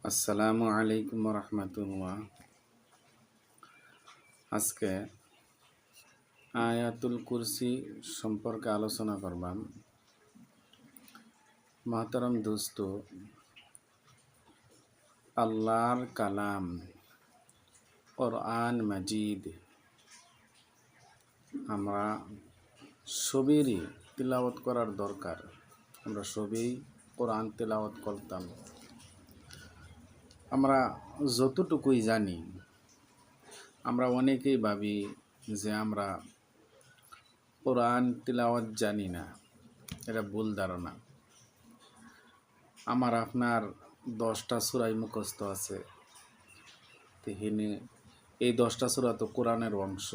আসসালামু আলাইকুম রহমতুল্লাহ। আজকে আয়াতুল কুরসি সম্পর্কে আলোচনা করবাম। মহতরম দোস্ত, আল্লাহর কালাম কোরআন মাজিদ আমরা সবেরই তিলাওয়াত করার দরকার। আমরা সবেই কোরআন তিলাওয়াত করতাম। আমরা যতটুকুই জানি, আমরা অনেকেই ভাবি যে আমরা কোরআন তিলাওয়াত জানি না। এটা ভুল ধারণা। আমার আপনার 10টা সূরাই মুখস্থ আছে। তিহিনে এই 10টা সূরা তো কোরআনের অংশ।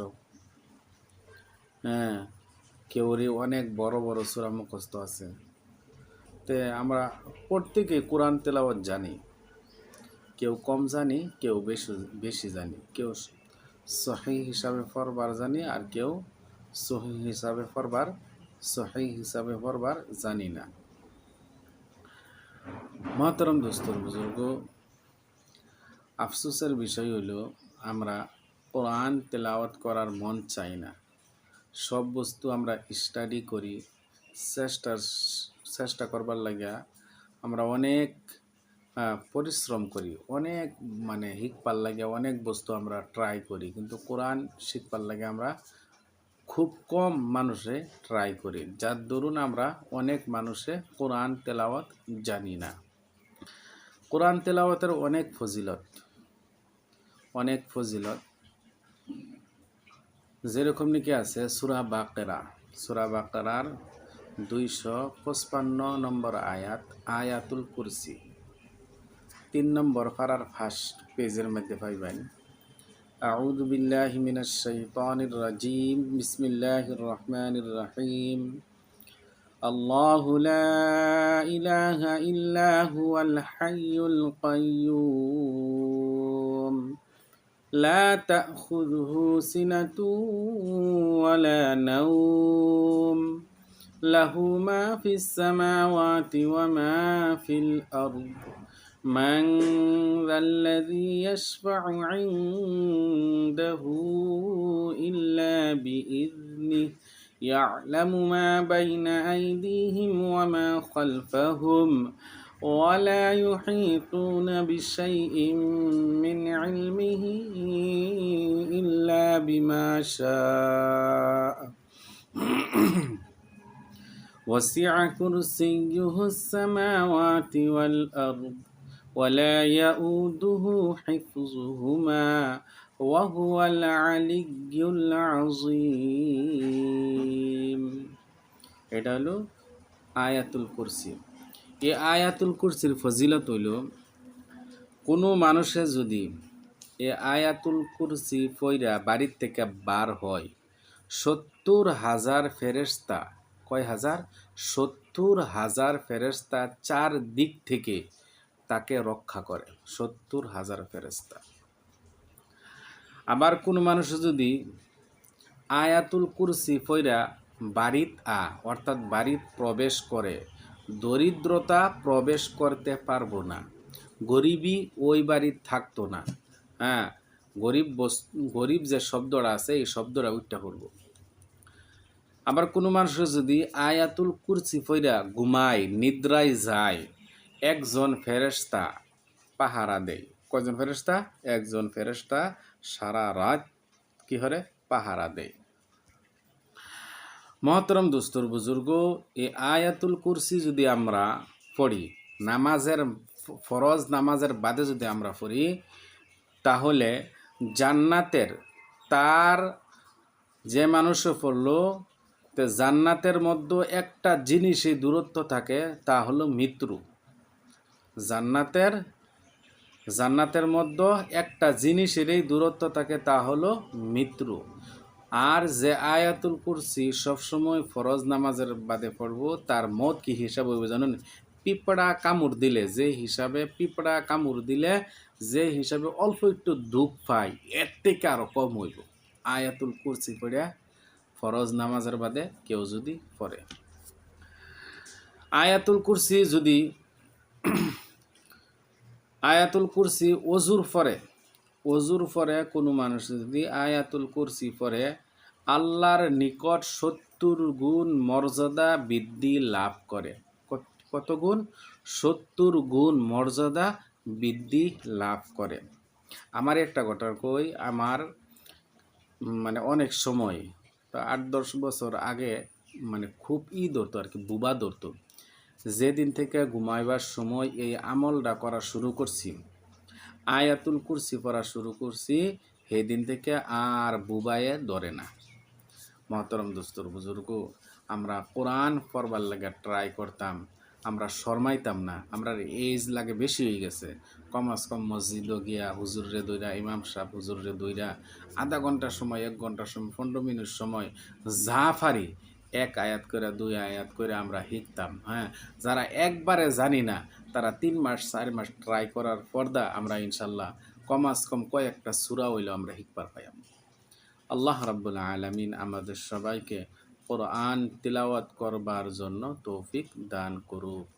হ্যাঁ, কেউরই অনেক বড় বড় সূরা মুখস্থ আছে। তে আমরা প্রত্যেকে কোরআন তেলাওয়াত জানি। কেউ কম জানি, কেউ বেশি বেশি জানি। কেউ সহিহ হিসাবে পড়বার জানি, আর কেউ সহিহ হিসাবে পড়বার জানি না। মহতরম দোস্তর বুজুর্গ, আফসোসের বিষয় হইল আমরা কোরআন তেলাওয়াত করার মন চাই না। সব বস্তু আমরা স্টাডি করি, চেষ্টা করবার লাগিয়া আমরা অনেক পরিশ্রম করি, অনেক শিখবার লাগে অনেক বস্তু আমরা ট্রাই করি, কিন্তু কোরআন শিখবার লাগে আমরা খুব কম মানুষে ট্রাই করি, যার দরুন আমরা অনেক মানুষে কোরআন তেলাওয়াত জানি না। কোরআন তেলাওয়াতের অনেক ফজিলত যেরকম নাকি আছে সূরা বাকারার 255 নম্বর আয়াতুল কুরসি 3 নম্বর পারার ফার্স্ট পেজের মধ্যে পাইবেন। আউযু বিল্লাহি মিনাশ শাইতানির রাজিম, বিসমিল্লাহির রহমানির রহিম। আল্লাহু লা ইলাহা ইল্লা হুয়াল হাইয়ুল কাইয়্যুম লা তা'খুযুহু সিনাতুন ওয়ালা নাওম লাহু মা ফিস সামাওয়াতি ওয়া মা ফিল আরদ মান যাল্লাযী ইয়াশফা'ু 'ইনদাহু ইল্লা বিইذনিহি ইয়া'লামু মা বাইনা আইদিহিম ওয়া মা খালফাহুম ولا يحيطون بشيء من علمه إلا بما شاء وسع كرسيه السماوات والأرض ولا يؤوده حفظهما وهو العلي العظيم। এটা হলো আয়াতুল কুরসি। এই আয়াতুল কুরসির ফজিলত হইল, কোনো মানুষে যদি এই আয়াতুল কুরসি পইরা বাড়ির থেকে বার হয়, 70,000 ফেরেশতা, কয় হাজার? 70,000 ফেরেশতা চার দিক থেকে তাকে রক্ষা করে। 70,000 ফেরেশতা। আবার কোনো মানুষ যদি আয়াতুল কুরসি পইরা বাড়িত অর্থাৎ বাড়িত প্রবেশ করে, দরিদ্রতা প্রবেশ করতে পারবো না, গরিবই ওই বাড়ির থাকতো না। হ্যাঁ, গরিব যে শব্দটা আছে এই শব্দটা উচ্চারণ করব। আবার কোনো মানুষের যদি আয়াতুল কুরসি পইরা ঘুমায়, নিদ্রায় যায়, একজন ফেরেশতা পাহারা দেয়। কয়জন ফেরেশতা? একজন ফেরেশতা সারা রাত কি হরে? পাহারা দেয়। মহতরম দোস্তর বুজুর্গ, এই আয়াতুল কুরসি যদি আমরা পড়ি, ফরজ নামাজের বাদে যদি আমরা পড়ি, তাহলে জান্নাতের, তার যে মানুষও পড়লো, তো জান্নাতের মধ্যে একটা জিনিসই দূরত্ব থাকে, তা হলো মৃত্যু। জান্নাতের মধ্যে একটা জিনিসেরই দূরত্ব থাকে, তা হলো মৃত্যু। আর যে আয়াতুল কুরসি সবসময় ফরজ নামাজের বাদে পড়ব, তার মত কি হিসাব হইবে জানেন? পিঁপড়া কামড় দিলে যে হিসাবে অল্প একটু দুঃখ পাই, এর থেকে আরো কম হইব আয়াতুল কুরসি পড়ে ফরজ নামাজের বাদে কেউ যদি পড়ে। আয়াতুল কুরসি যদি আয়াতুল কুরসি অজুর পরে কোনো মানুষ যদি আয়াতুল কুরসি পরে আল্লাহর নিকট 70 গুণ মর্যাদা বৃদ্ধি লাভ করে। কত গুণ? 70 গুণ মর্যাদা বৃদ্ধি লাভ করে। আমার একটা কথা কই, আমার মানে অনেক সময় তো 8-10 বছর আগে মানে খুব ধরতো আর কি, বুবা ধরতো। যেদিন থেকে ঘুমাইবার সময় এই আমলটা করা শুরু করছি, আয়াতুল কুরসি পড়া শুরু করছি, সেদিন থেকে আর বুবায়ে ধরে না। মহতরম দোস্তর বুজুর্গ, আমরা কোরআন পড়বার লাগে ট্রাই করতাম, আমরা শর্মাইতাম না। আমরা এজ লাগে বেশি হয়ে গেছে, কমাস কম মসজিদও গিয়া হুজুররে দইরা, ইমাম সাহেব হুজুররে দইরা আধা ঘন্টার সময়, 1 ঘন্টার সময়, 15 মিনিট সময় যা পারি 1 আয়াত করে 2 আয়াত করে আমরা শিখতাম। হ্যাঁ, যারা একবারে জানি না তারা 3 মাস 4 মাস ট্রাই করার পর্দা আমরা ইনশাল্লাহ কমাস কম কয়েকটা সূরা হইলেও আমরা শিখবার পাইয়াম। আল্লাহ রাব্বুল আলামিন আমাদের সবাইকে কোরআন তিলাওয়াত করবার জন্য তৌফিক দান করুক।